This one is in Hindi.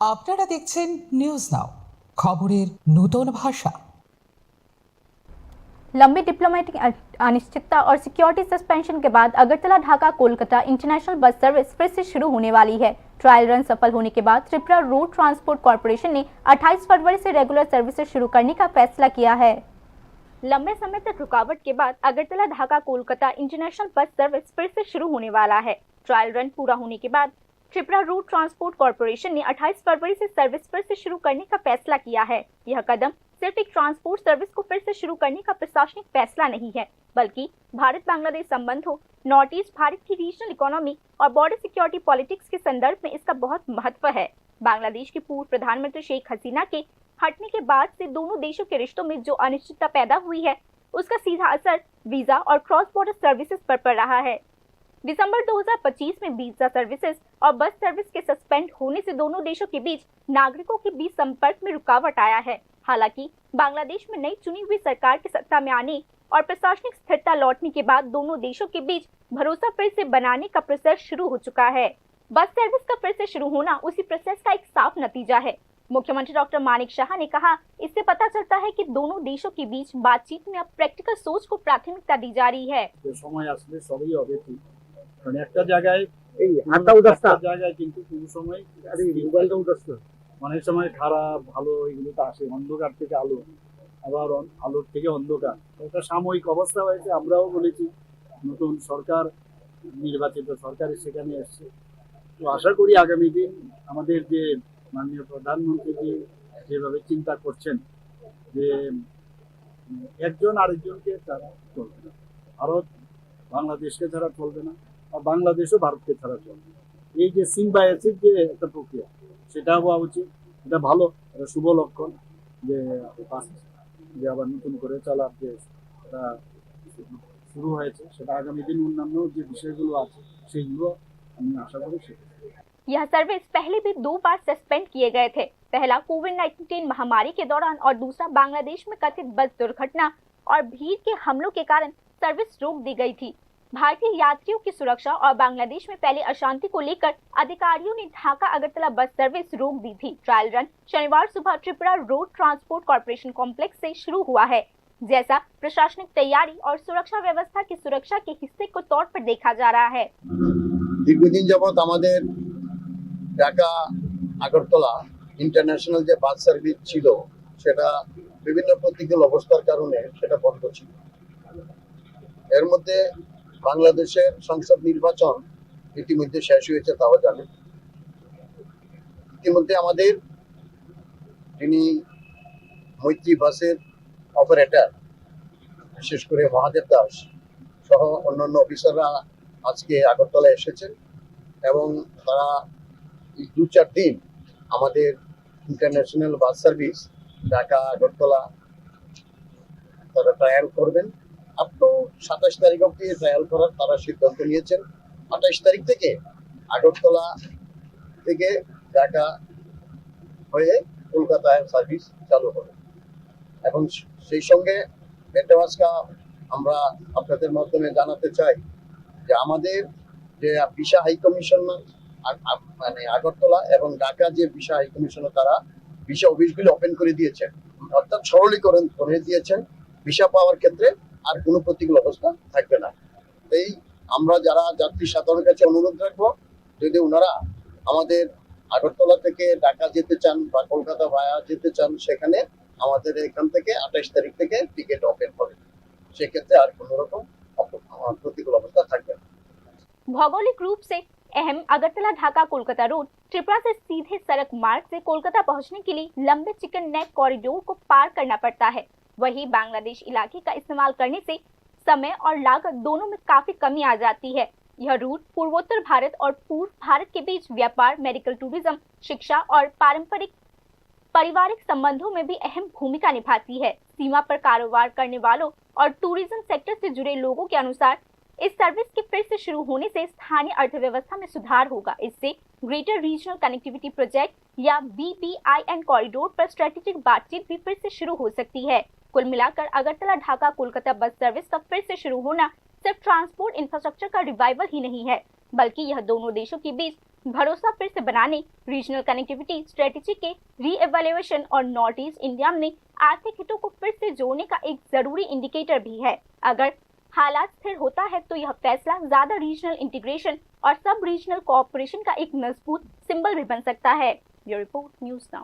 আপনারা দেখছেন নিউজ নাও, খবরের নতুন ভাষা। लंबी डिप्लोमेटिक अनिश्चितता और सिक्योरिटी सस्पेंशन के बाद Agartala Dhaka Kolkata international bus service फिर से शुरू होने वाली है। ट्रायल रन सफल होने के बाद त्रिपुरा रोड ट्रांसपोर्ट कॉर्पोरेशन ने 28 फरवरी से रेगुलर सर्विसेज शुरू करने का फैसला किया है। लंबे समय तक रुकावट के बाद Agartala Dhaka Kolkata international bus service फिर से शुरू होने वाला है। ट्रायल रन पूरा होने के बाद त्रिपुरा रोड ट्रांसपोर्ट कॉर्पोरेशन ने 28 फरवरी से सर्विस फिर से शुरू करने का फैसला किया है। यह कदम सिर्फ एक ट्रांसपोर्ट सर्विस को फिर से शुरू करने का प्रशासनिक फैसला नहीं है, बल्कि भारत बांग्लादेश संबंधों, नॉर्थ ईस्ट भारत की रीजनल इकोनॉमी और बॉर्डर सिक्योरिटी पॉलिटिक्स के संदर्भ में इसका बहुत महत्व है। बांग्लादेश की पूर्व प्रधानमंत्री शेख हसीना के हटने के बाद से दोनों देशों के रिश्तों में जो अनिश्चितता पैदा हुई है, उसका सीधा असर वीजा और क्रॉस बॉर्डर सर्विसेज पर पड़ रहा है। दिसंबर 2025 में वीजा सर्विसेज और बस सर्विस के सस्पेंड होने से दोनों देशों के बीच नागरिकों के बीच संपर्क में रुकावट आया है। हालांकि बांग्लादेश में नई चुनी हुई सरकार के सत्ता में आने और प्रशासनिक स्थिरता लौटने के बाद दोनों देशों के बीच भरोसा फिर से बनाने का प्रोसेस शुरू हो चुका है। बस सर्विस का फिर से शुरू होना उसी प्रोसेस का एक साफ नतीजा है। मुख्यमंत्री डॉक्टर मानिक शाह ने कहा, इससे पता चलता है कि दोनों देशों के बीच बातचीत में अब प्रैक्टिकल सोच को प्राथमिकता दी जा रही है। একটা জায়গায় কিন্তু কোনো সময় অনেক সময় খারাপ ভালো এগুলো তো আসে, অন্ধকার থেকে আলো, আবার আলোর থেকে অন্ধকার, এটা সাময়িক অবস্থা হয়েছে। আমরাও বলেছি নতুন সরকার, নির্বাচিত সরকার সেখানে এসছে, তো আশা করি আগামী দিন আমাদের যে মাননীয় প্রধানমন্ত্রী যেভাবে চিন্তা করছেন যে একজন আরেকজনকে ছাড়া চলবে না, ভারত বাংলাদেশকে ছাড়া চলবে না, আর বাংলাদেশও ভারতকে ছাড়া চলবে না, এই যে সিম্বায়োসিস যে একটা প্রক্রিয়া, সেটা হওয়া উচিত। এটা ভালো, এটা শুভ লক্ষণ যে আবার নতুন করে চলার যে শুরু হয়েছে, সেটা আগামী দিন অন্যান্য যে বিষয়গুলো আছে সেগুলো আমি আশা করি সেটা। यह सर्विस पहले भी 2 बार सस्पेंड किए गए थे। पहला कोविड-19 महामारी के दौरान और दूसरा बांग्लादेश में कथित बस दुर्घटना और भीड़ के हमलों के कारण सर्विस रोक दी गई थी। भारतीय यात्रियों की सुरक्षा और बांग्लादेश में फैले अशांति को लेकर अधिकारियों ने ढाका अगरतला बस सर्विस रोक दी थी। ट्रायल रन शनिवार सुबह Tripura road transport corporation complex से शुरू हुआ है, जैसा प्रशासनिक तैयारी और सुरक्षा व्यवस्था की सुरक्षा के हिस्से को तौर पर देखा जा रहा है। দীর্ঘদিন যাবত আমাদের ঢাকা আগরতলা ইন্টারন্যাশনাল যে বাস সার্ভিস ছিল, সেটা বিভিন্ন প্রতিকূল অবস্থার কারণে সেটা বন্ধ ছিল। এর মধ্যে বাংলাদেশের সংসদ নির্বাচন ইতিমধ্যে শেষ হয়েছে, তাও জানেন। ইতিমধ্যে আমাদের যিনি মৈত্রী বাসের অপারেটর, বিশেষ করে মহাদেব দাস সহ অন্যান্য অফিসাররা আজকে আগরতলা এসেছেন এবং তারা 2-4 দিন আমাদের international bus service Dhaka Agartala তারা ট্রায়াল করবেন। আপ টু 27 তারিখ অব্দি ট্রায়াল করার তারা সিদ্ধান্ত নিয়েছেন। 28 তারিখ থেকে আগরতলা থেকে ঢাকা হয়ে কলকাতায় সার্ভিস চালু হবে এবং সেই সঙ্গে মেট্রোবাসকা আমরা আপনাদের মাধ্যমে জানাতে চাই যে আমাদের যে ভিসা হাই কমিশন মানে আগরতলা এবং ঢাকা যে ভিসা হাই কমিশন, তারা ভিসা অফিসগুলো ওপেন করে দিয়েছেন, অর্থাৎ সরলীকরণ করে দিয়েছেন। ভিসা পাওয়ার ক্ষেত্রে আর কোনো প্রতিকূল অবস্থা থাকবে না। এই আমরা যারা যাত্রী সাধারণের কাছে অনুরোধ রাখবো, যদি ওনারা আমাদের আগরতলা থেকে ঢাকা যেতে চান বা কলকাতা ভায়া যেতে চান, সেখানে আমাদের এখান থেকে 28 তারিখ থেকে টিকিট ওপেন হবে, সেক্ষেত্রে আর কোনো রকম प्रतिकूल अवस्था থাকবে না। भौगोलिक रूप से अहम अगरतला ढाका कोलकाता रोड त्रिपुरा से सीधे सड़क मार्ग से कोलकाता पहुंचने के लिए लंबे चिकन नेक कॉरिडोर को पार करना पड़ता है। वहीं बांग्लादेश इलाके का इस्तेमाल करने से समय और लागत दोनों में काफी कमी आ जाती है। यह रूट पूर्वोत्तर भारत और पूर्व भारत के बीच व्यापार, मेडिकल टूरिज्म, शिक्षा और पारिवारिक संबंधों में भी अहम भूमिका निभाती है। सीमा पर कारोबार करने वालों और टूरिज्म सेक्टर से जुड़े लोगों के अनुसार इस सर्विस के फिर से शुरू होने से स्थानीय अर्थव्यवस्था में सुधार होगा। इससे ग्रेटर रीजनल कनेक्टिविटी प्रोजेक्ट या BBIN कॉरिडोर पर स्ट्रेटेजिक बातचीत भी फिर से शुरू हो सकती है। कुल मिलाकर अगरतला ढाका कोलकाता बस सर्विस का फिर से शुरू होना सिर्फ ट्रांसपोर्ट इंफ्रास्ट्रक्चर का रिवाइवल ही नहीं है, बल्कि यह दोनों देशों के बीच भरोसा फिर से बनाने, रीजनल कनेक्टिविटी स्ट्रेटेजी के री-एवैल्यूएशन और नॉर्थ ईस्ट इंडिया में आर्थिक हितों को फिर से जोड़ने का एक जरूरी इंडिकेटर भी है। अगर हालात स्थिर होता है तो यह फैसला ज्यादा रीजनल इंटीग्रेशन और सब रीजनल कोऑपरेशन का एक मजबूत सिंबल भी बन सकता है। Bureau report, news now.